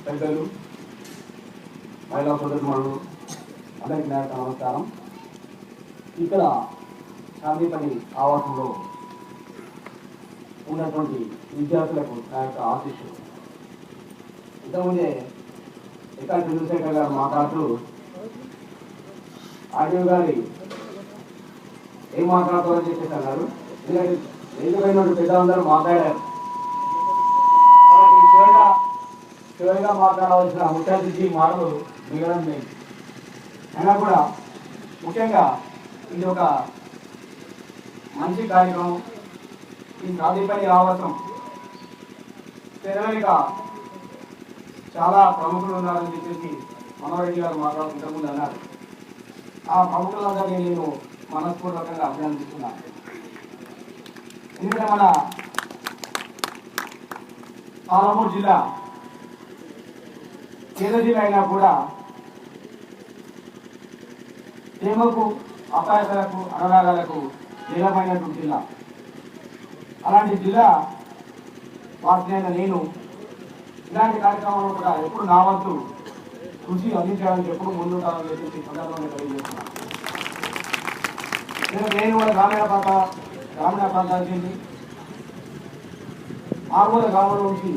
పెద్దలు, మహిళా సోదరులు అందరికీ నా యొక్క నమస్కారం. ఇక్కడ శాంతిపల్లి ఆవాసంలో ఉన్నటువంటి విద్యార్థులకు నా యొక్క ఆశీస్సులు. ఇంతకుముందే ఎక్కడ చంద్రశేఖర్ గారు మాట్లాడుతూ ఆర్డీఓ గారి ఏం మాట్లాడుతారని చెప్పేసి అన్నారు. ఎందుకంటే వేదికైనటువంటి పెద్దలందరూ మాట్లాడారు. చివరిగా మాట్లాడవలసిన ముఖ్య అతిథి మాటలు మిగడం లేదు. అయినా కూడా ముఖ్యంగా ఇది ఒక మంచి కార్యక్రమం. ఈ శాంతిపల్లి ఆవాసం తెరవేక చాలా ప్రముఖులు ఉన్నారని చెప్పేసి మనోరెడ్డి గారు మాట్లాడుతుంటూ అన్నారు. ఆ ప్రముఖులందరినీ నేను మనస్ఫూర్వకంగా అభినందిస్తున్నాను. ఎందుకంటే మన పాలమూరు జిల్లా కేంద్ర జిల్లా అయినా కూడా ప్రేమకు, అపాయకలకు, అనరాగాలకు నిలమైనటువంటి జిల్లా. అలాంటి జిల్లా వాసినైన నేను ఇలాంటి కార్యక్రమాలు కూడా ఎప్పుడు నా వంతు కృషి అందించడానికి ఎప్పుడు ముందుంటానని చెప్పేసి సందర్భంగా తెలియజేస్తున్నాను. నేను కూడా గ్రామీణ ప్రాంతానికి మారుమూల గ్రామంలో నుంచి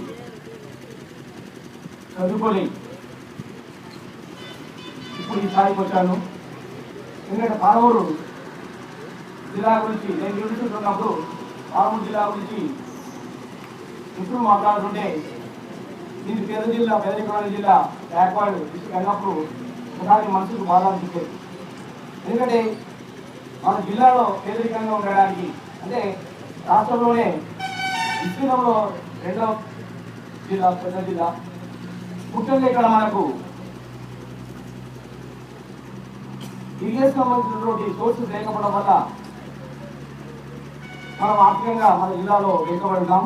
చదువుకొని ఇప్పుడు ఈ స్థాయికి వచ్చాను. ఎందుకంటే పాలమూరు జిల్లా గురించి నేను నివసిస్తున్నప్పుడు పాలమూరు జిల్లా గురించి ఇప్పుడు మాట్లాడుతుంటే ఇది పేద జిల్లా, పేదరికమైన జిల్లా, బ్యాక్వర్డ్ డిస్ట్రిక్ట్ అయినప్పుడు ఒకసారి మనసుకు బాధ అనిపించేది. ఎందుకంటే మన జిల్లాలో పేదరికంగా ఉండడానికి అంటే రాష్ట్రంలోనే విస్తీర్ణంలో రెండవ జిల్లా, పెద్ద జిల్లా. ముఖ్యంగా ఇక్కడ మనకు ఇరిగేషన్ సంబంధించినటువంటి సోర్సెస్ లేకపోవడం వల్ల మనం ఆర్థికంగా మన జిల్లాలో వెనుకబడున్నాం.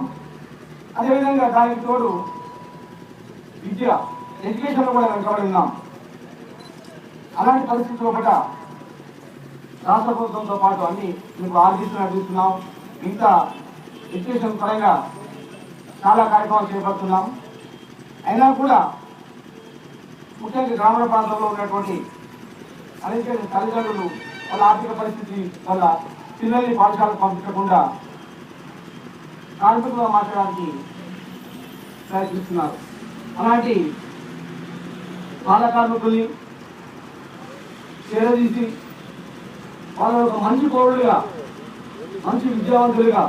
అదేవిధంగా దానికి తోడు విద్య, ఎడ్యుకేషన్లో కూడా వెనుకబడి ఉన్నాం. అలాంటి పరిస్థితుల్లో కూడా రాష్ట్ర ప్రభుత్వంతో పాటు అన్ని మీకు ఆర్జిస్తున్నాం. ఇంకా ఎడ్యుకేషన్ పరంగా చాలా కార్యక్రమాలు చేపడుతున్నాం. అయినా కూడా ముఖ్యంగా గ్రామీణ ప్రాంతంలో ఉన్నటువంటి అనేక తల్లిదండ్రులు వాళ్ళ ఆర్థిక పరిస్థితి వల్ల పిల్లల్ని పాఠశాలకు పంపించకుండా కార్మికులుగా మార్చడానికి ప్రయత్నిస్తున్నారు. అలాంటి బాల కార్మికుల్ని చేరదీసి వాళ్ళ ఒక మంచి పౌరులుగా, మంచి విద్యావంతులుగా,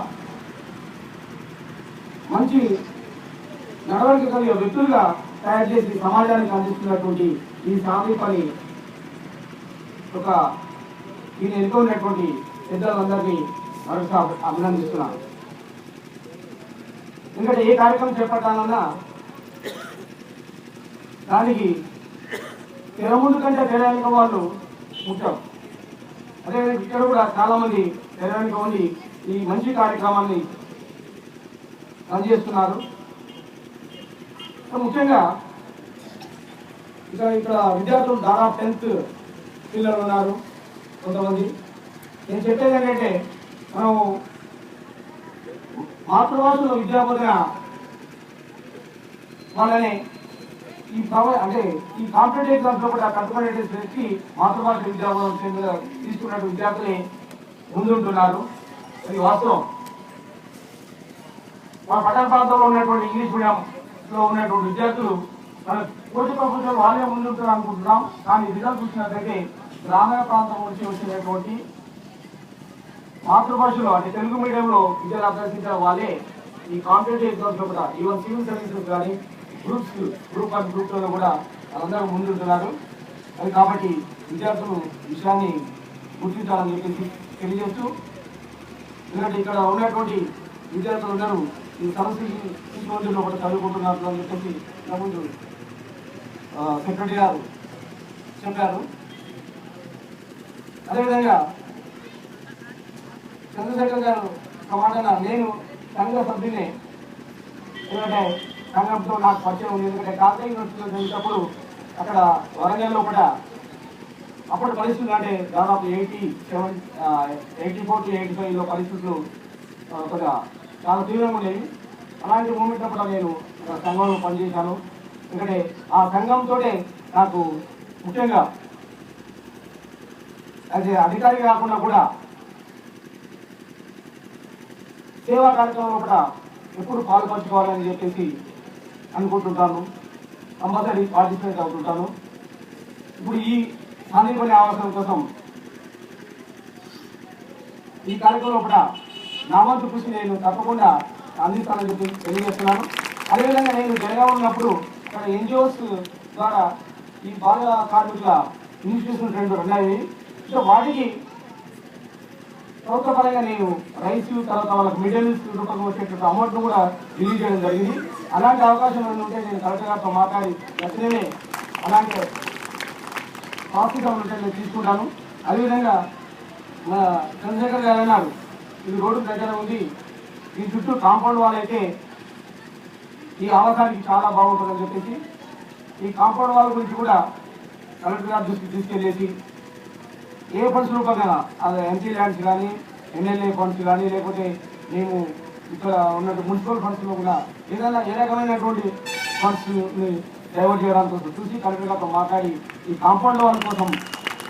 మంచి నడవడిక కలిగే వ్యక్తులుగా తయారు చేసి సమాజానికి అందిస్తున్నటువంటి ఈ శాంతిపల్లి ఒక దీన్ని ఎన్నుకున్నటువంటి పెద్దలందరినీ మరొకసారి అభినందిస్తున్నాను. ఎందుకంటే ఏ కార్యక్రమం చేపట్టాలన్నా దానికి తెర ముందు కంటే తెర వెనుక వాళ్ళు ముఖ్యం. అదేవిధంగా ఇక్కడ కూడా చాలా మంది తెర వెనుక ఉండి ఈ మంచి కార్యక్రమాన్ని పనిచేస్తున్నారు. ముఖ్యంగా ఇక్కడ విద్యార్థులు దాదాపు 10th పిల్లలు ఉన్నారు కొంతమంది. నేను చెప్పేది ఏంటంటే మనం మాతృభాషలో విద్యా పొందిన వాళ్ళని ఈ కాంపిటేటివ్ ఎగ్జామ్స్ లో కూడా కట్టుబడి చేసి మాతృభాష విద్యా తీసుకున్నట్టు విద్యార్థులే ముందుంటున్నారు. అది వాస్తవం. మన పట్టణ ప్రాంతంలో ఉన్నటువంటి ఇంగ్లీష్ మీడియంలో ఉన్నటువంటి విద్యార్థులు మన పోటీ ప్రపంచంలో వాళ్ళే ముందుంటారు అనుకుంటున్నాం. కానీ రిజల్ట్ చూసినట్లయితే గ్రామీణ ప్రాంతం నుంచి వచ్చినటువంటి మాతృభాషలో అంటే తెలుగు మీడియంలో విద్యను అభ్యసించిన వాళ్ళే ఈ కాంపిటేటివ్ ఎగ్జామ్స్ లో కూడా ఈవెన్ సివిల్ సర్వీసెస్ కానీ గ్రూప్ 1 గ్రూప్ 2లో కూడా వాళ్ళందరూ ముందుంటున్నారు. అది కాబట్టి విద్యార్థులు విషయాన్ని గుర్తించాలని చెప్పేసి తెలియజేస్తూ, ఎందుకంటే ఇక్కడ ఉన్నటువంటి విద్యార్థులందరూ ఈ సరస్వతి రోజుల్లో కూడా చదువుకుంటున్నారు అని చెప్పేసి ముందు సెక్రటరీ గారు చెప్పారు. అదేవిధంగా చంద్రశేఖర్ గారు సమాధాన నేను సంఘ సభ్యునే. ఎందుకంటే సంఘంతో నాకు పరిచయం ఉంది. ఎందుకంటే కాకతీయ యూనివర్సిటీలో చదివినప్పుడు అక్కడ వరంగల్లో కూడా అప్పుడు పరిస్థితులు అంటే దాదాపు 84 to 85లో పరిస్థితులు కొద్దిగా చాలా తీవ్రంగా ఉండేవి. అలాంటి మూమెంట్ కూడా నేను సంఘంలో పనిచేశాను. ఎందుకంటే ఆ సంఘంతో నాకు ముఖ్యంగా అది అధికారి కాకుండా కూడా సేవా కార్యక్రమంలో కూడా ఎప్పుడు పాల్పంచుకోవాలని చెప్పేసి అనుకుంటుంటాను, కంపల్సరీ పార్టిసిపేట్ అవుతుంటాను. ఇప్పుడు ఈ సాంఘిక ఆవాసం కోసం ఈ కార్యక్రమంలో కూడా నా వంతు కృషి నేను తప్పకుండా అందిస్తానని చెప్పి తెలియజేస్తున్నాను. అదేవిధంగా నేను జనగా ఉన్నప్పుడు అక్కడ ఎన్జిఓస్ ద్వారా ఈ బాల కార్మికుల ఇన్స్టిట్యూషన్ 2 ఉన్నాయి. సో వాటికి ప్రభుత్వ పరంగా నేను రైస్ తర్వాత వాళ్ళకి మిడిల్ రూపంగా వచ్చేటట్టు అమౌంట్ను కూడా రిలీజ్ చేయడం జరిగింది. అలాంటి అవకాశం ఉంటే నేను కలెక్టర్ గారితో మాట్లాడి వెంటనే అలాంటి ప్రాసెస్ ఉంటే నేను తీసుకుంటాను. అదేవిధంగా మన చంద్రశేఖర్ గారు అన్నారు, ఇది రోడ్డు దగ్గర ఉంది, ఈ చుట్టూ కాంపౌండ్ వాల్ అయితే ఈ ఆవాసానికి చాలా బాగుంటుందని చెప్పేసి ఈ కాంపౌండ్ వాల్ గురించి కూడా కలెక్టర్ గారి దృష్టికి తీసుకెళ్ళేసి ఏ ఫండ్స్ రూపంగా అది ఎంపీ ల్యాండ్స్ కానీ ఎమ్మెల్యే ఫండ్స్ కానీ లేకపోతే మేము ఇక్కడ ఉన్నట్టు మున్సిపల్ ఫండ్స్లో కూడా ఏదైనా ఏ రకమైనటువంటి ఫండ్స్ని డైవర్ట్ చేయడానికి కోసం చూసి కలెక్టర్ గారితో మాట్లాడి ఈ కాంపౌండ్ వాల్ కోసం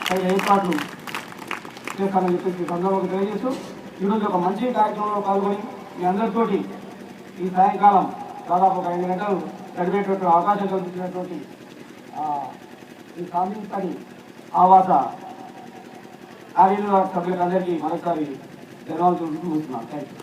తగిన ఏర్పాట్లు చేస్తానని చెప్పేసి సందర్భంగా తెలియజేస్తూ ఈరోజు ఒక మంచి కార్యక్రమంలో పాల్గొని మీ అందరితోటి ఈ సాయంకాలం దాదాపు ఒక 5 గంటలు గడిపేటటువంటి అవకాశం కల్పించినటువంటి ఈ సాంఘిక ఆవాస కార్యాలయ సభ్యులందరికీ మరోసారి ధన్యవాదాలు తెలుపుతున్నాను. Thank you.